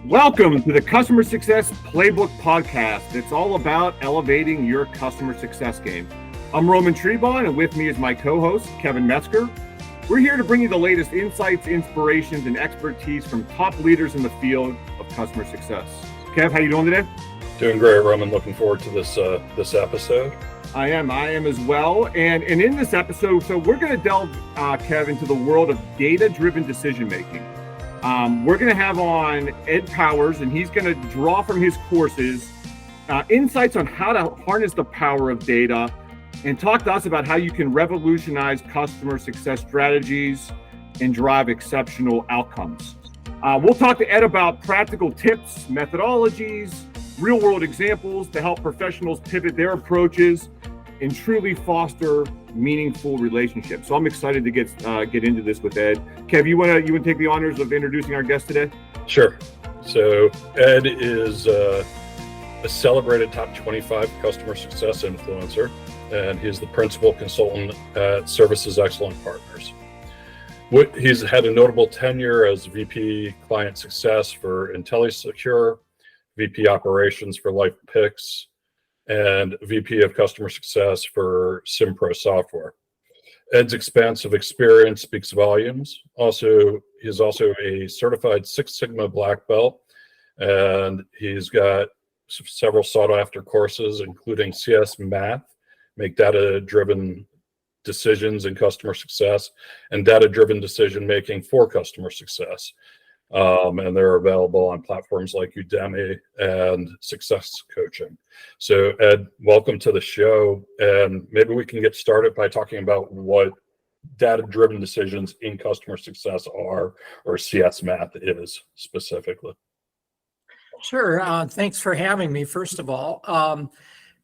Welcome to the Customer Success Playbook podcast. It's all about elevating your customer success game. I'm Roman Trebon, and with me is my co-host, Kevin Metzger. We're here to bring you the latest insights, inspirations, and expertise from top leaders in the field of customer success. Kev, how you doing today? Doing great, Roman. Looking forward to this episode. I am as well. And in this episode, so we're going to delve, Kev, into the world of data-driven decision-making. We're going to have on Ed Powers, and he's going to draw from his courses insights on how to harness the power of data and talk to us about how you can revolutionize customer success strategies and drive exceptional outcomes. We'll talk to Ed about practical tips, methodologies, real-world examples to help professionals pivot their approaches and truly foster meaningful relationships. So I'm excited to get into this with Ed. Kev, you want to take the honors of introducing our guest today? Sure. So Ed is a celebrated top 25 customer success influencer, and he's the principal consultant at Services Excellent Partners. He's had a notable tenure as VP Client Success for IntelliSecure, VP Operations for LifePix, and VP of Customer Success for Simpro Software. Ed's expansive experience speaks volumes. He's also a certified Six Sigma Black Belt, and he's got several sought-after courses, including CS Math, Make Data-Driven Decisions in Customer Success, and Data-Driven Decision-Making for Customer Success. And they're available on platforms like Udemy and Success Coaching. So Ed, welcome to the show. And maybe we can get started by talking about what data-driven decisions in customer success are, or CS Math is specifically. Sure. Thanks for having me, first of all.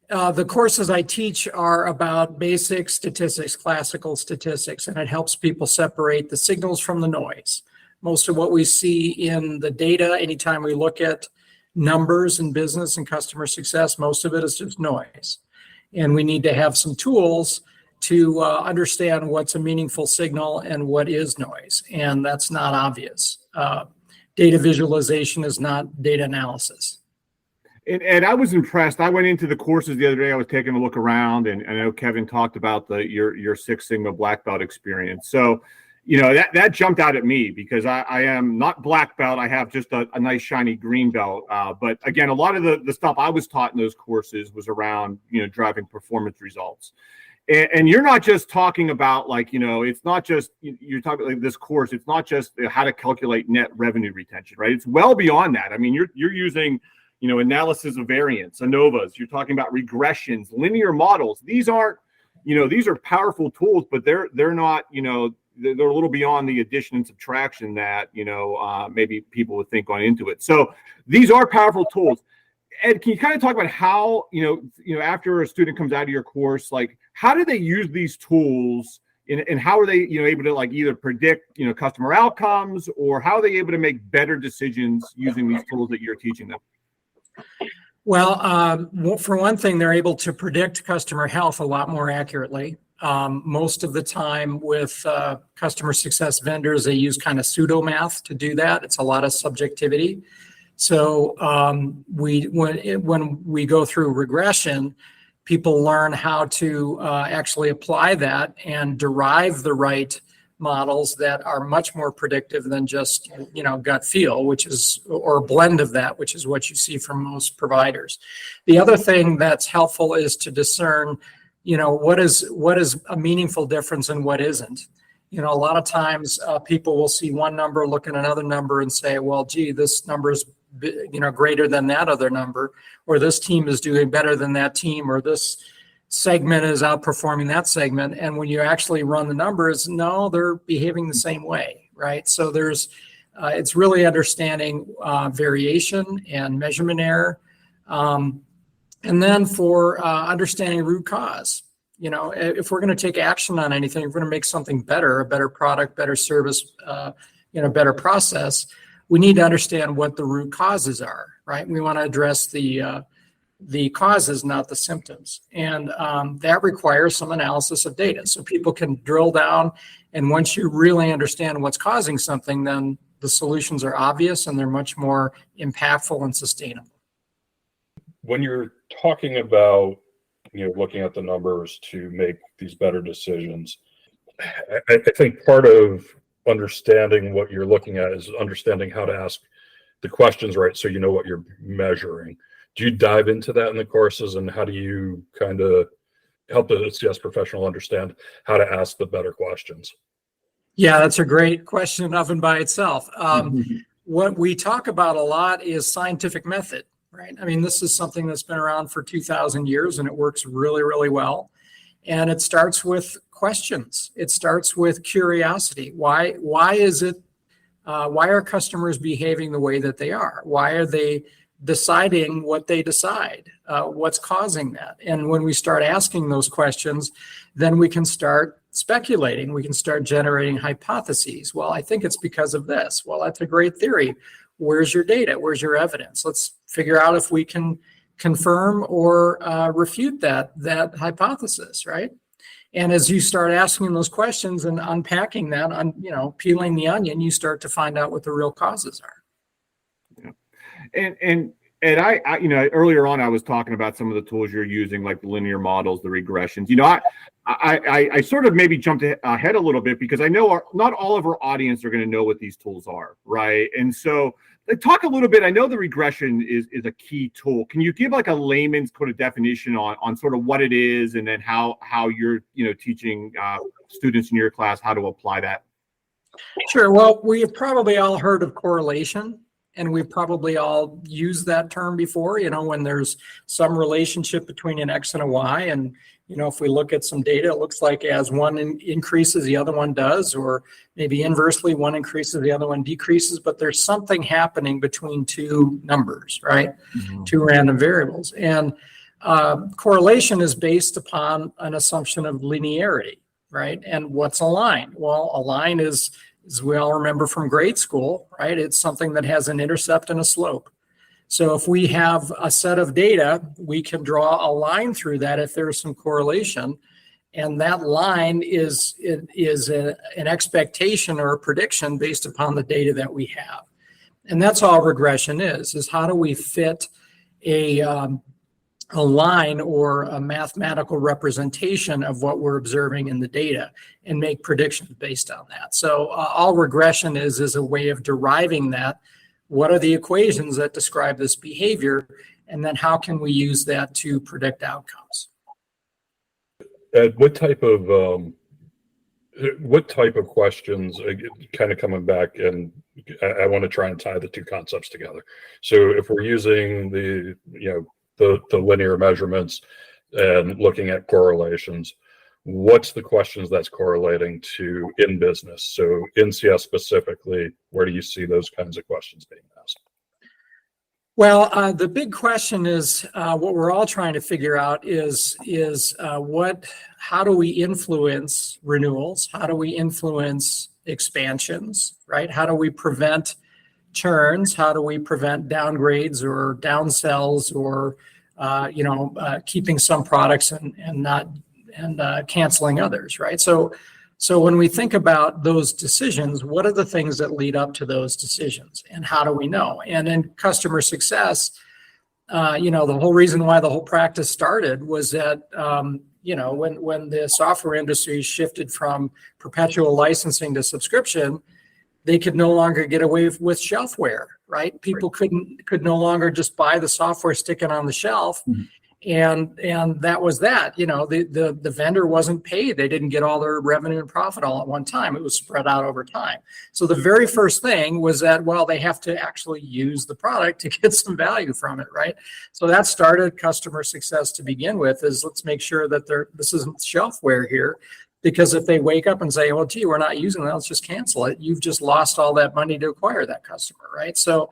The courses I teach are about basic statistics, classical statistics, and it helps people separate the signals from the noise. Most of what we see in the data, anytime we look at numbers in business and customer success, most of it is just noise. And we need to have some tools to understand what's a meaningful signal and what is noise. And that's not obvious. Data visualization is not data analysis. And I was impressed. I went into the courses the other day. I was taking a look around, and I know Kevin talked about your Six Sigma Black Belt experience. So, you know, that jumped out at me because I am not black belt. I have just a nice shiny green belt. But again, a lot of the stuff I was taught in those courses was around, driving performance results. And you're not just talking about it's not just, you're talking like this course. It's not just how to calculate net revenue retention, right? It's well beyond that. I mean, you're using, analysis of variance, ANOVAs. You're talking about regressions, linear models. These aren't, these are powerful tools, but they're not, they're a little beyond the addition and subtraction that, maybe people would think going into it. So these are powerful tools. Ed, can you kind of talk about how, after a student comes out of your course, like how do they use these tools and how are they, able to either predict, customer outcomes, or how are they able to make better decisions using these tools that you're teaching them? Well, for one thing, they're able to predict customer health a lot more accurately. Most of the time with customer success vendors, they use kind of pseudo math to do that. It's a lot of subjectivity. So when we go through regression, people learn how to actually apply that and derive the right models that are much more predictive than just gut feel, or a blend of that, which is what you see from most providers. The other thing that's helpful is to discern what is a meaningful difference and what isn't. A lot of times people will see one number, look at another number and say, well, gee, this number is greater than that other number, or this team is doing better than that team, or this segment is outperforming that segment. And when you actually run the numbers, no, they're behaving the same way, right? So it's really understanding variation and measurement error. And then for understanding root cause, if we're going to take action on anything, if we're going to make something better, a better product, better service, better process, we need to understand what the root causes are, right? We want to address the causes, not the symptoms. And that requires some analysis of data. So people can drill down, and once you really understand what's causing something, then the solutions are obvious and they're much more impactful and sustainable. When you're talking about, looking at the numbers to make these better decisions, I think part of understanding what you're looking at is understanding how to ask the questions right, so you know what you're measuring. Do you dive into that in the courses, and how do you kind of help the CS professional understand how to ask the better questions? Yeah, that's a great question of and by itself. What we talk about a lot is scientific method, right? I mean, this is something that's been around for 2,000 years and it works really, really well. And it starts with questions. It starts with curiosity. Why is it, why are customers behaving the way that they are? Why are they deciding what they decide? What's causing that? And when we start asking those questions, then we can start speculating. We can start generating hypotheses. Well, I think it's because of this. Well, that's a great theory. Where's your data? Where's your evidence? Let's figure out if we can confirm or refute that hypothesis, right? And as you start asking those questions and unpacking that, peeling the onion, you start to find out what the real causes are. Yeah. And I earlier on I was talking about some of the tools you're using, like the linear models, the regressions. I sort of maybe jumped ahead a little bit because I know not all of our audience are going to know what these tools are, right? And so talk a little bit. I know the regression is a key tool. Can you give like a layman's kind of definition on sort of what it is, and then how you're teaching students in your class how to apply that? Sure. Well, we have probably all heard of correlation. And we've probably all used that term before, when there's some relationship between an X and a Y. And, if we look at some data, it looks like as one increases, the other one does, or maybe inversely, one increases, the other one decreases. But there's something happening between two numbers, right? Mm-hmm. Two random variables. And correlation is based upon an assumption of linearity, right? And what's a line? Well, a line is, as we all remember from grade school, right? It's something that has an intercept and a slope. So if we have a set of data, we can draw a line through that if there's some correlation. And that line is an expectation or a prediction based upon the data that we have. And that's all regression is how do we fit a line or a mathematical representation of what we're observing in the data and make predictions based on that. So all regression is a way of deriving that. What are the equations that describe this behavior? And then how can we use that to predict outcomes? Ed, what type of questions, kind of coming back, and I want to try and tie the two concepts together. So if we're using the linear measurements and looking at correlations, what's the questions that's correlating to in business? So in CS specifically, where do you see those kinds of questions being asked? Well, the big question is what we're all trying to figure out is how do we influence renewals? How do we influence expansions, right? How do we prevent churns? How do we prevent downgrades or downsells or keeping some products and canceling others, right? So when we think about those decisions, what are the things that lead up to those decisions, and how do we know? And in customer success, the whole reason why the whole practice started was that when the software industry shifted from perpetual licensing to subscription, they could no longer get away with shelfware, right? People could no longer just buy the software, stick it on the shelf, mm-hmm. and that was that. The vendor wasn't paid. They didn't get all their revenue and profit all at one time. It was spread out over time. So the very first thing was that, well, they have to actually use the product to get some value from it, right? So that started customer success to begin with, is let's make sure that this isn't shelfware here. Because if they wake up and say, well, gee, we're not using that, let's just cancel it, you've just lost all that money to acquire that customer, right? So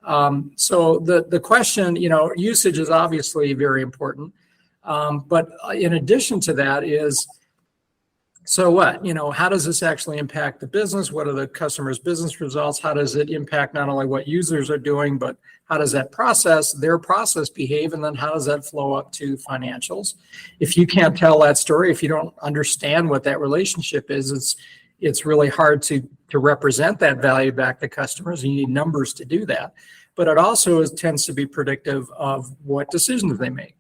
the question, usage is obviously very important. But in addition to that is, so what? How does this actually impact the business? What are the customer's business results? How does it impact not only what users are doing, but how does their process behave? And then how does that flow up to financials? If you can't tell that story, if you don't understand what that relationship is, it's really hard to represent that value back to customers. You need numbers to do that. But it also tends to be predictive of what decisions they make.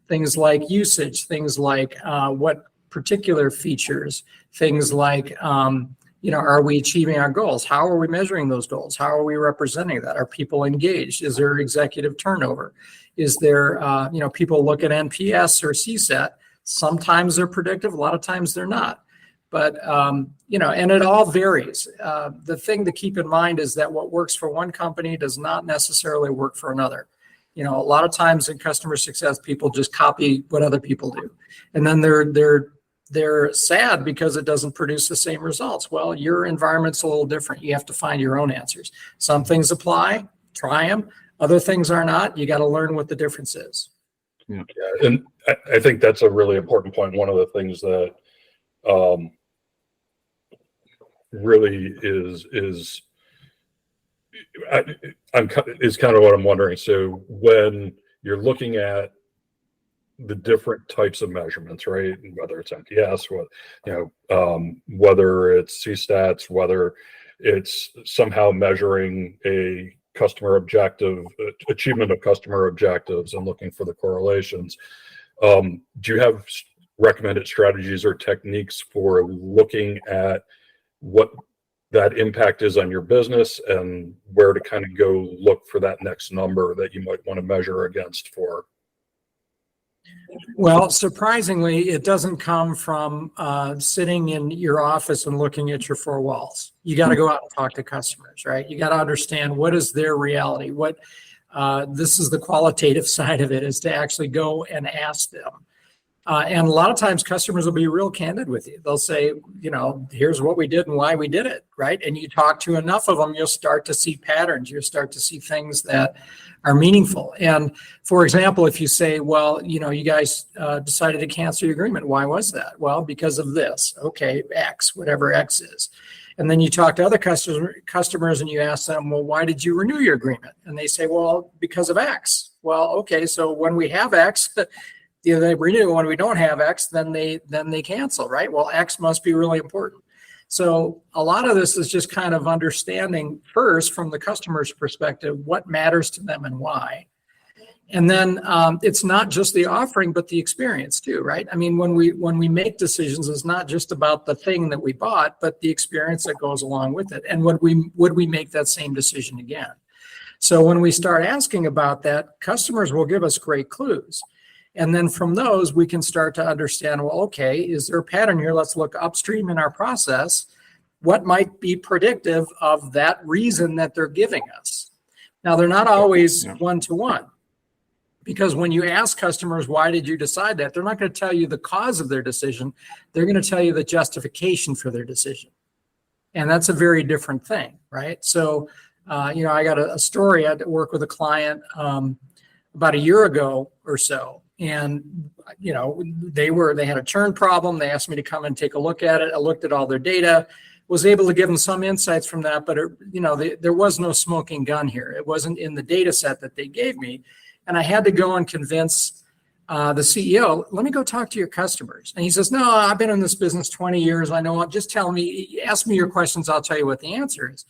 Things like usage, things like what particular features, things like, are we achieving our goals? How are we measuring those goals? How are we representing that? Are people engaged? Is there executive turnover? Is there, people look at NPS or CSAT. Sometimes they're predictive, a lot of times they're not. But, and it all varies. The thing to keep in mind is that what works for one company does not necessarily work for another. A lot of times in customer success, people just copy what other people do. And then they're sad because it doesn't produce the same results. Well, your environment's a little different. You have to find your own answers. Some things apply, try them. Other things are not. You got to learn what the difference is. Yeah, and I think that's a really important point. One of the things that really is kind of what I'm wondering. So when you're looking at the different types of measurements, right? Whether it's NPS, whether it's CStats, whether it's somehow measuring a customer objective, achievement of customer objectives, and looking for the correlations. Do you have recommended strategies or techniques for looking at what that impact is on your business and where to kind of go look for that next number that you might want to measure against for? Well, surprisingly, it doesn't come from sitting in your office and looking at your four walls. You got to go out and talk to customers, right? You got to understand what is their reality. This is the qualitative side of it, is to actually go and ask them. And a lot of times customers will be real candid with you. They'll say, here's what we did and why we did it, right? And you talk to enough of them, you'll start to see patterns. You'll start to see things that are meaningful. And for example, if you say, well, you guys decided to cancel your agreement. Why was that? Well, because of this. Okay, X, whatever X is. And then you talk to other customers and you ask them, well, why did you renew your agreement? And they say, well, because of X. Well, okay, so when we have X, they renew. When we don't have X, then they cancel, right? Well, X must be really important. So a lot of this is just kind of understanding first from the customer's perspective what matters to them and why. And then it's not just the offering, but the experience too, right? I mean, when we make decisions, it's not just about the thing that we bought, but the experience that goes along with it. And would we make that same decision again? So when we start asking about that, customers will give us great clues. And then from those, we can start to understand, well, okay, is there a pattern here? Let's look upstream in our process. What might be predictive of that reason that they're giving us? Now, they're not always one-to-one, because when you ask customers, why did you decide that? They're not going to tell you the cause of their decision. They're going to tell you the justification for their decision. And that's a very different thing, right? So, I got a story. I had to work with a client about a year ago or so. And, they had a churn problem. They asked me to come and take a look at it. I looked at all their data, was able to give them some insights from that, but there was no smoking gun here. It wasn't in the data set that they gave me. And I had to go and convince the CEO, let me go talk to your customers. And he says, no, I've been in this business 20 years. I know, just tell me, ask me your questions. I'll tell you what the answer is.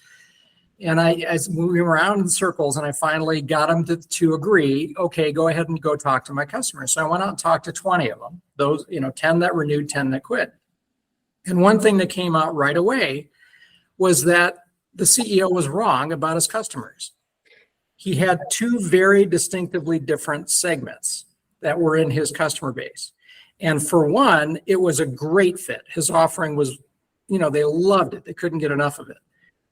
And I was moving around in circles, and I finally got him to agree, okay, go ahead and go talk to my customers. So I went out and talked to 20 of them, those, 10 that renewed, 10 that quit. And one thing that came out right away was that the CEO was wrong about his customers. He had two very distinctively different segments that were in his customer base. And for one, it was a great fit. His offering was, they loved it. They couldn't get enough of it.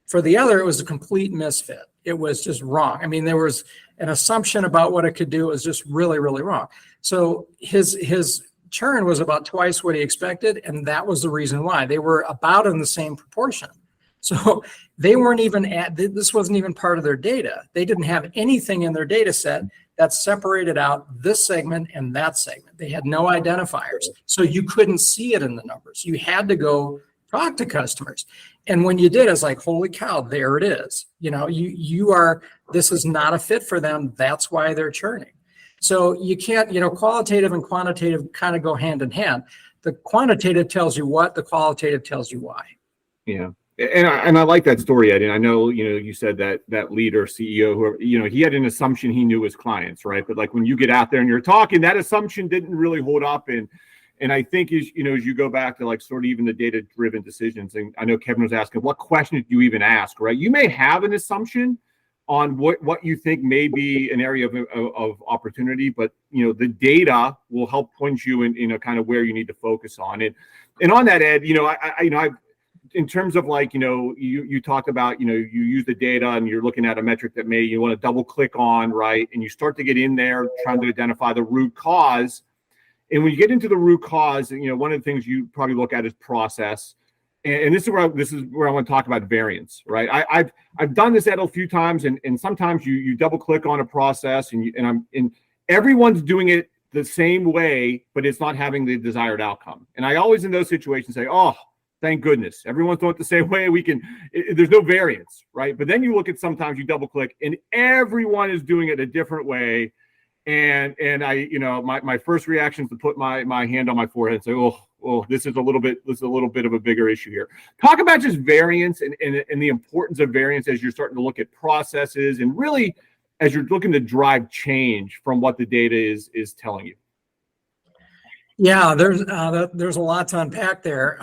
For the other, it was a complete misfit. It was just wrong. I mean, there was an assumption about what it could do. It was just really, really wrong. So his churn was about twice what he expected, and that was the reason why. They were about in the same proportion. So they weren't even this wasn't even part of their data. They didn't have anything in their data set that separated out this segment and that segment. They had no identifiers. So you couldn't see it in the numbers. You had to go talk to customers. And when you did, it's like, holy cow, there it is. This is not a fit for them. That's why they're churning. So you can't, qualitative and quantitative kind of go hand in hand. The quantitative tells you what, the qualitative tells you why. Yeah. And I like that story, Ed. And I know, you said that leader, CEO, whoever, he had an assumption he knew his clients, right? But like when you get out there and you're talking, that assumption didn't really hold up. And I think as you go back to like sort of even the data-driven decisions, and I know Kevin was asking, what questions do you even ask, right? You may have an assumption on what you think may be an area of opportunity, but the data will help point you in kind of where you need to focus on it. And on that, Ed, I in terms of like, you talked about, you use the data and you're looking at a metric that you want to double click on, right? And you start to get in there trying to identify the root cause. And when you get into the root cause, one of the things you probably look at is process. And this is where I want to talk about variance, right? I've done this Ed a few times, and sometimes you double click on a process and everyone's doing it the same way, but it's not having the desired outcome. And I always in those situations say, oh, thank goodness. Everyone's doing it the same way. There's no variance, right? But then you look at sometimes you double click and everyone is doing it a different way. And I, my first reaction is to put my hand on my forehead and say, oh, this is a little bit of a bigger issue here. Talk about just variance and the importance of variance as you're starting to look at processes and really as you're looking to drive change from what the data is telling you. Yeah, there's a lot to unpack there.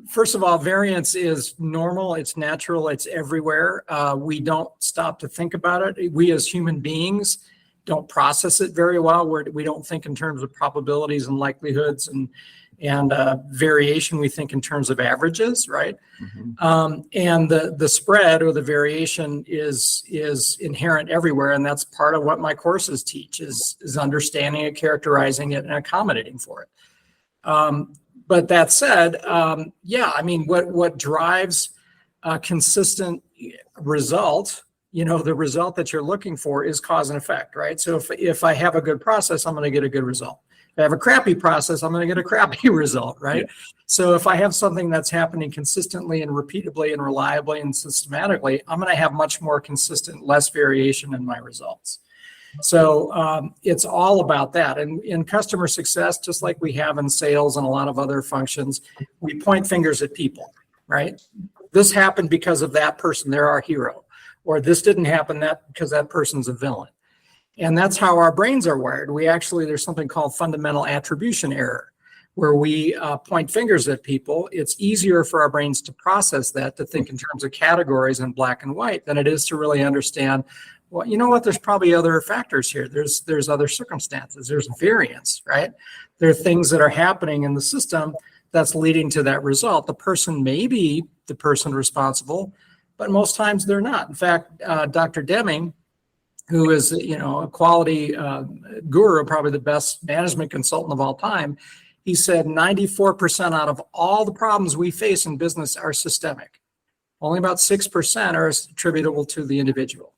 First of all, variance is normal. It's natural. It's everywhere. We don't stop to think about it. We as human beings don't process it very well. We don't think in terms of probabilities and likelihoods and variation. We think in terms of averages, right? Mm-hmm. And the spread or the variation is inherent everywhere, and that's part of what my courses teach is understanding it, characterizing it, and accommodating for it. But that said, what drives a consistent result, the result that you're looking for is cause and effect, right? So if I have a good process, I'm going to get a good result. If I have a crappy process, I'm going to get a crappy result, right? Yeah. So if I have something that's happening consistently and repeatably and reliably and systematically, I'm going to have much more consistent, less variation in my results. So it's all about that. And in customer success, just like we have in sales and a lot of other functions, we point fingers at people, right? This happened because of that person, they're our hero. Or this didn't happen because that person's a villain. And that's how our brains are wired. There's something called fundamental attribution error, where we point fingers at people. It's easier for our brains to process that, to think in terms of categories and black and white, than it is to really understand, well, you know what, there's probably other factors here. There's other circumstances. There's variance, right? There are things that are happening in the system that's leading to that result. The person may be the person responsible, but most times they're not. In fact, Dr. Deming, who is, a quality guru, probably the best management consultant of all time, he said 94% out of all the problems we face in business are systemic. Only about 6% are attributable to the individual.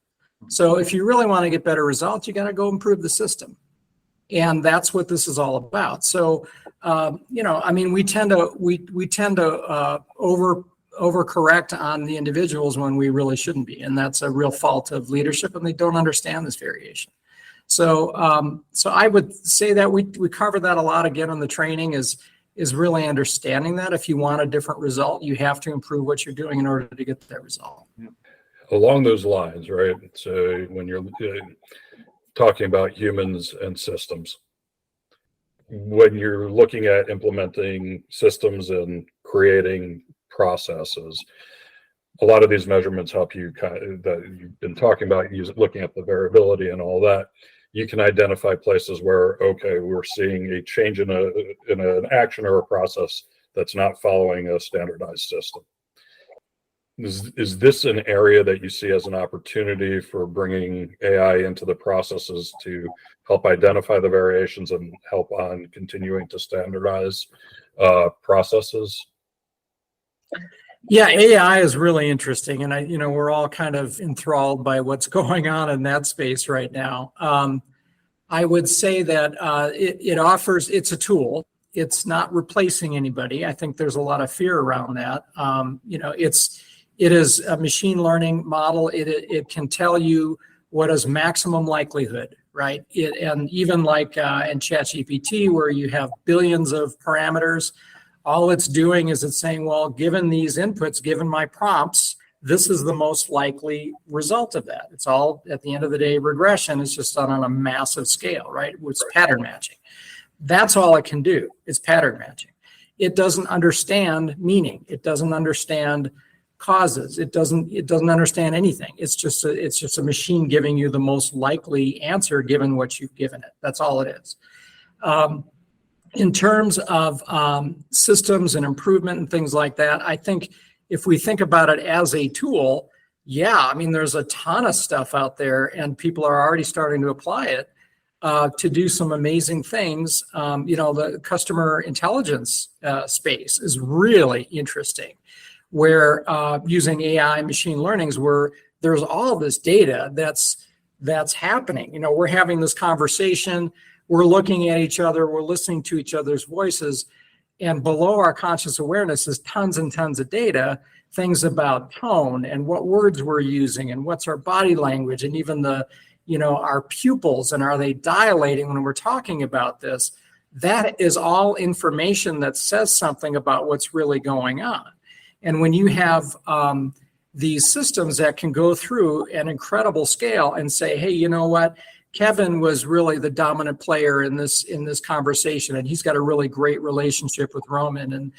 So if you really want to get better results, you got to go improve the system. And that's what this is all about. So, we tend to overcorrect on the individuals when we really shouldn't be. And that's a real fault of leadership, and they don't understand this variation. So I would say that we cover that a lot again in the training is really understanding that if you want a different result, you have to improve what you're doing in order to get that result. Along those lines, right? So when you're talking about humans and systems, when you're looking at implementing systems and creating processes, a lot of these measurements help you that you've been talking about, looking at the variability and all that. You can identify places where, okay, we're seeing a change in an action or a process that's not following a standardized system. Is this an area that you see as an opportunity for bringing AI into the processes to help identify the variations and help on continuing to standardize processes? Yeah, AI is really interesting, and we're all kind of enthralled by what's going on in that space right now. I would say that it's a tool. It's not replacing anybody. I think there's a lot of fear around that. It is a machine learning model. It can tell you what is maximum likelihood, right? And even like in ChatGPT, where you have billions of parameters, All it's doing is it's saying, well, given these inputs, given my prompts, this is the most likely result of that. It's all, at the end of the day, regression is just done on a massive scale, right? It's pattern matching. That's all it can do, is pattern matching. It doesn't understand meaning. It doesn't understand causes. It doesn't understand anything. It's just a machine giving you the most likely answer given what you've given it. That's all it is. In terms of systems and improvement and things like that, I think if we think about it as a tool, yeah, I mean, there's a ton of stuff out there and people are already starting to apply it to do some amazing things. The customer intelligence space is really interesting, where using AI machine learnings, where there's all this data that's happening. We're having this conversation, we're looking at each other, we're listening to each other's voices, and below our conscious awareness is tons and tons of data, things about tone and what words we're using and what's our body language, and even our pupils, and are they dilating when we're talking about this. That is all information that says something about what's really going on. And when you have these systems that can go through an incredible scale and say, hey, you know what? Kevin was really the dominant player in this conversation, and he's got a really great relationship with Roman. And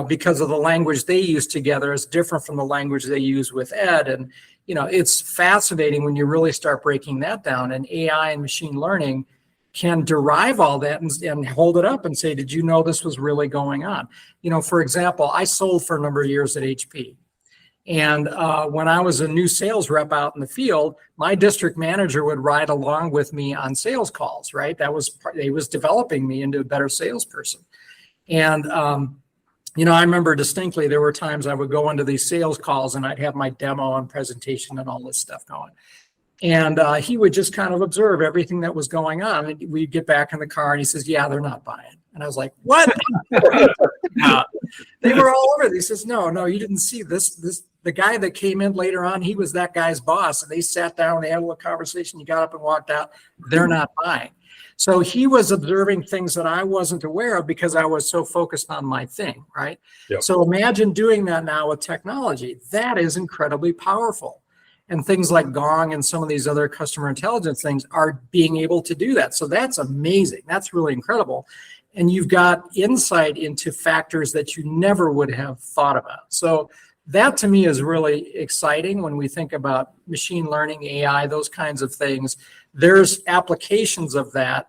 because of the language they use together is different from the language they use with Ed. And it's fascinating when you really start breaking that down. And AI and machine learning can derive all that and hold it up and say, did you know this was really going on? For example, I sold for a number of years at HP. And when I was a new sales rep out in the field, my district manager would ride along with me on sales calls, right? He was developing me into a better salesperson. And, I remember distinctly, there were times I would go into these sales calls and I'd have my demo and presentation and all this stuff going. And he would just kind of observe everything that was going on. And we'd get back in the car and he says, yeah, they're not buying. And I was like, what? They were all over. He says, no, you didn't see this. The guy that came in later on, he was that guy's boss. And they sat down, they had a little conversation. He got up and walked out. They're not buying. So he was observing things that I wasn't aware of because I was so focused on my thing, right? Yep. So imagine doing that now with technology. That is incredibly powerful. And things like Gong and some of these other customer intelligence things are being able to do that. So that's amazing. That's really incredible. And you've got insight into factors that you never would have thought about. So that to me is really exciting when we think about machine learning, AI, those kinds of things. There's applications of that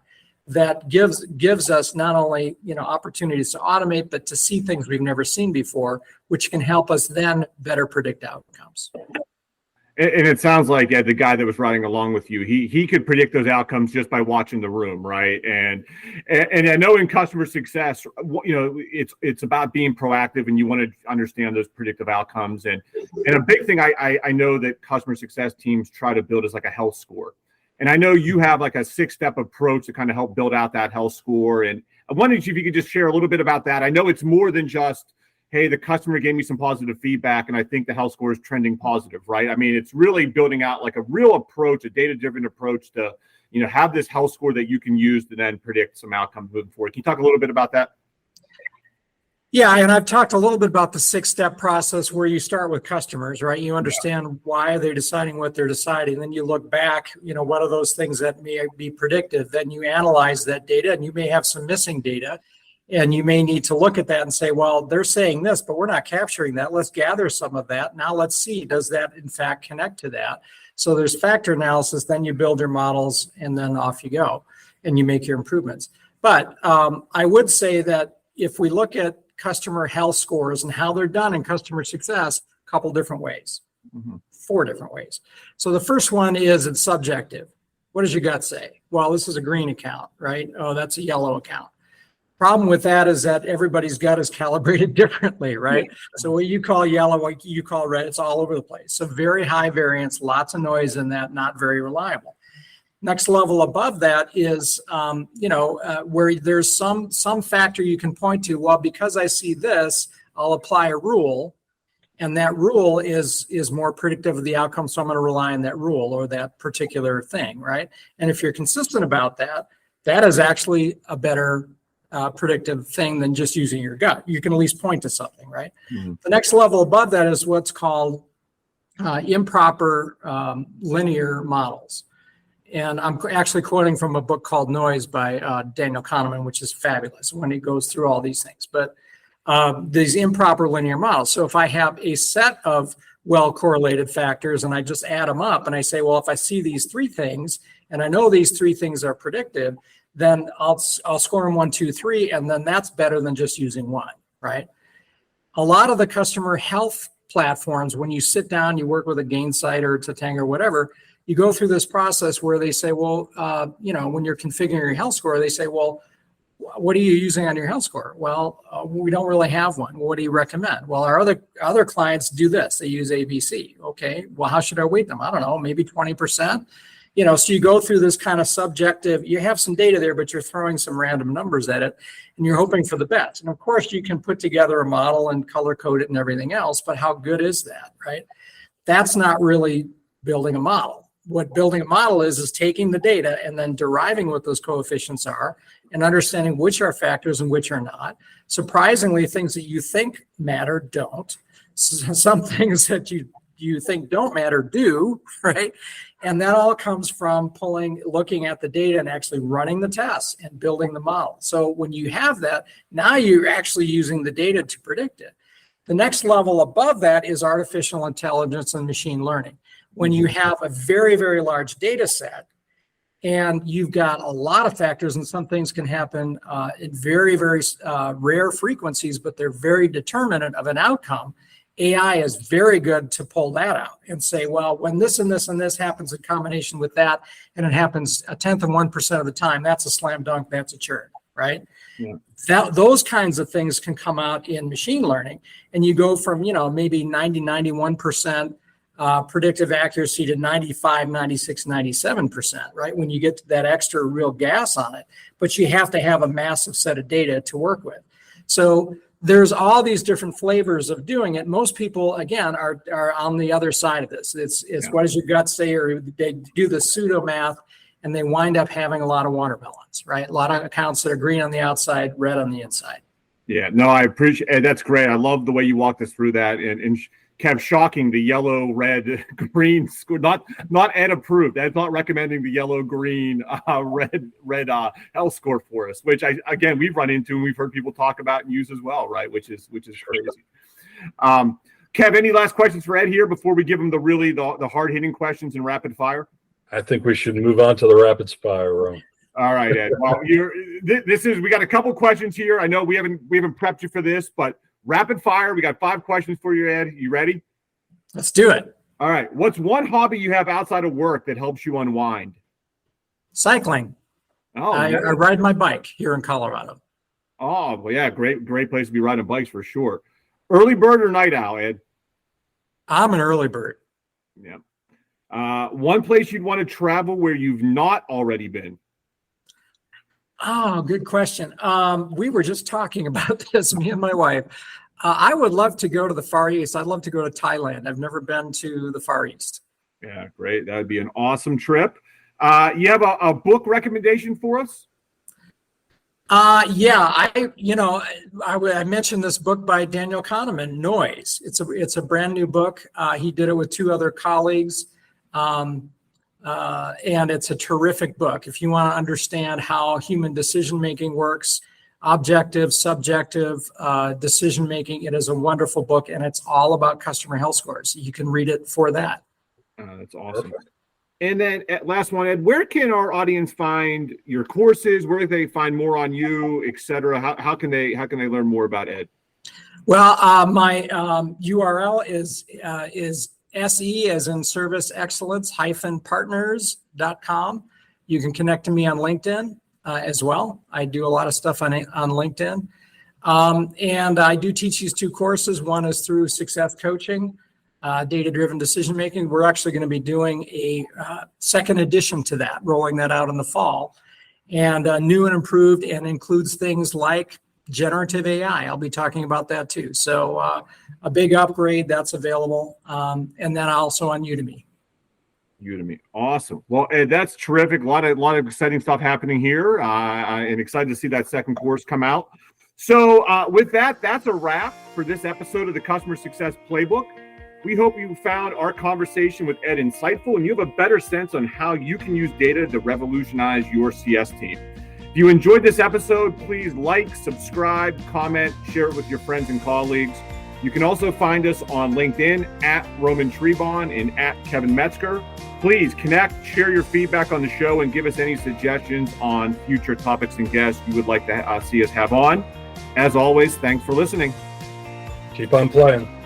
gives us not only opportunities to automate, but to see things we've never seen before, which can help us then better predict outcomes. And it sounds like the guy that was riding along with you, he could predict those outcomes just by watching the room, right? And I know in customer success, it's about being proactive, and you want to understand those predictive outcomes. And a big thing I know that customer success teams try to build is like a health score. And I know you have like a 6-step approach to kind of help build out that health score. And I wondered if you could just share a little bit about that. I know it's more than just, hey, the customer gave me some positive feedback and I think the health score is trending positive, right? I mean, it's really building out like a real approach, a data-driven approach to, have this health score that you can use to then predict some outcomes moving forward. Can you talk a little bit about that? Yeah, and I've talked a little bit about the 6-step process where you start with customers, right? You understand why they're deciding what they're deciding. Then you look back, what are those things that may be predictive? Then you analyze that data, and you may have some missing data. And you may need to look at that and say, well, they're saying this, but we're not capturing that. Let's gather some of that. Now let's see, does that in fact connect to that? So there's factor analysis, then you build your models, and then off you go, and you make your improvements. But I would say that if we look at customer health scores and how they're done in customer success, a couple different ways, 4 different ways. So the first one is it's subjective. What does your gut say? Well, this is a green account, right? Oh, that's a yellow account. Problem with that is that everybody's gut is calibrated differently, right? Yeah. So what you call yellow, what you call red, it's all over the place. So very high variance, lots of noise in that, not very reliable. Next level above that is, where there's some factor you can point to. Well, because I see this, I'll apply a rule, and that rule is more predictive of the outcome. So I'm going to rely on that rule or that particular thing, right? And if you're consistent about that, that is actually a better predictive thing than just using your gut. You can at least point to something, right? Mm-hmm. The next level above that is what's called improper linear models. And I'm actually quoting from a book called Noise by Daniel Kahneman, which is fabulous when he goes through all these things. But these improper linear models. So if I have a set of well-correlated factors and I just add them up and I say, well, if I see these three things and I know these three things are predictive, then I'll score them 1, 2, 3, and then that's better than just using one, right? A lot of the customer health platforms, when you sit down, you work with a Gainsight or Tatang or whatever, you go through this process where they say, well, when you're configuring your health score, they say, well, what are you using on your health score? Well, we don't really have one. What do you recommend? Well, our other clients do this. They use ABC. Okay, well, how should I weight them? I don't know, maybe 20%. So you go through this kind of subjective, you have some data there, but you're throwing some random numbers at it and you're hoping for the best. And of course you can put together a model and color code it and everything else, but how good is that, right? That's not really building a model. What building a model is taking the data and then deriving what those coefficients are and understanding which are factors and which are not. Surprisingly, things that you think matter don't. Some things that you think don't matter do, right? And that all comes from looking at the data and actually running the tests and building the model. So when you have that, now you're actually using the data to predict it. The next level above that is artificial intelligence and machine learning. When you have a very, very large data set and you've got a lot of factors, and some things can happen at very, very rare frequencies, but they're very determinant of an outcome. AI is very good to pull that out and say, well, when this and this and this happens in combination with that, and it happens 1/10 of 1% of the time, that's a slam dunk, that's a churn, right? Yeah. Those kinds of things can come out in machine learning, and you go from, maybe 90, 91% predictive accuracy to 95, 96, 97%, right? When you get to that extra real gas on it, but you have to have a massive set of data to work with. So there's all these different flavors of doing it. Most people, again, are on the other side of this. It's what does your gut say, or they do the pseudo math and they wind up having a lot of watermelons, right? A lot of accounts that are green on the outside, red on the inside. Yeah, no, I appreciate, that's great. I love the way you walked us through that and kept shocking the yellow, red, green score. Not Ed approved. That's not recommending the yellow, green, red health score for us, which again we've run into and we've heard people talk about and use as well, right? Which is crazy. Kev, any last questions for Ed here before we give him the hard hitting questions and rapid fire? I think we should move on to the rapid fire room. All right, Ed. Well, we got a couple questions here. I know we haven't prepped you for this, but rapid fire. We got 5 questions for you, Ed. You ready? Let's do it. All right. What's one hobby you have outside of work that helps you unwind? Cycling. Oh, I ride my bike here in Colorado. Oh, well, yeah. Great place to be riding bikes for sure. Early bird or night owl, Ed? I'm an early bird. Yeah. One place you'd want to travel where you've not already been? Oh, good question. We were just talking about this, me and my wife. I would love to go to the Far East. I'd love to go to Thailand. I've never been to the Far East. Yeah, great. That would be an awesome trip. You have a book recommendation for us? Yeah, I mentioned this book by Daniel Kahneman, Noise. It's a brand new book. He did it with 2 other colleagues. And it's a terrific book. If you want to understand how human decision-making works, objective, subjective decision-making, it is a wonderful book, and it's all about customer health scores. You can read it for that. That's awesome. And then last one, Ed, where can our audience find your courses? Where can they find more on you, et cetera? How can they learn more about Ed? Well, my URL is SE as in service excellence -partners.com. You can connect to me on LinkedIn as well. I do a lot of stuff on LinkedIn. And I do teach these 2 courses. One is through Success Coaching, data-driven decision-making. We're actually going to be doing a second edition to that, rolling that out in the fall. And new and improved, and includes things like generative AI. I'll be talking about that too. So a big upgrade that's available. And then also on Udemy. Udemy. Awesome. Well, Ed, that's terrific. A lot of exciting stuff happening here. And excited to see that second course come out. So with that, that's a wrap for this episode of the Customer Success Playbook. We hope you found our conversation with Ed insightful and you have a better sense on how you can use data to revolutionize your CS team. If you enjoyed this episode, please like, subscribe, comment, share it with your friends and colleagues. You can also find us on LinkedIn at Roman Trebon and at Kevin Metzger. Please connect, share your feedback on the show, and give us any suggestions on future topics and guests you would like to see us have on. As always, thanks for listening. Keep on playing.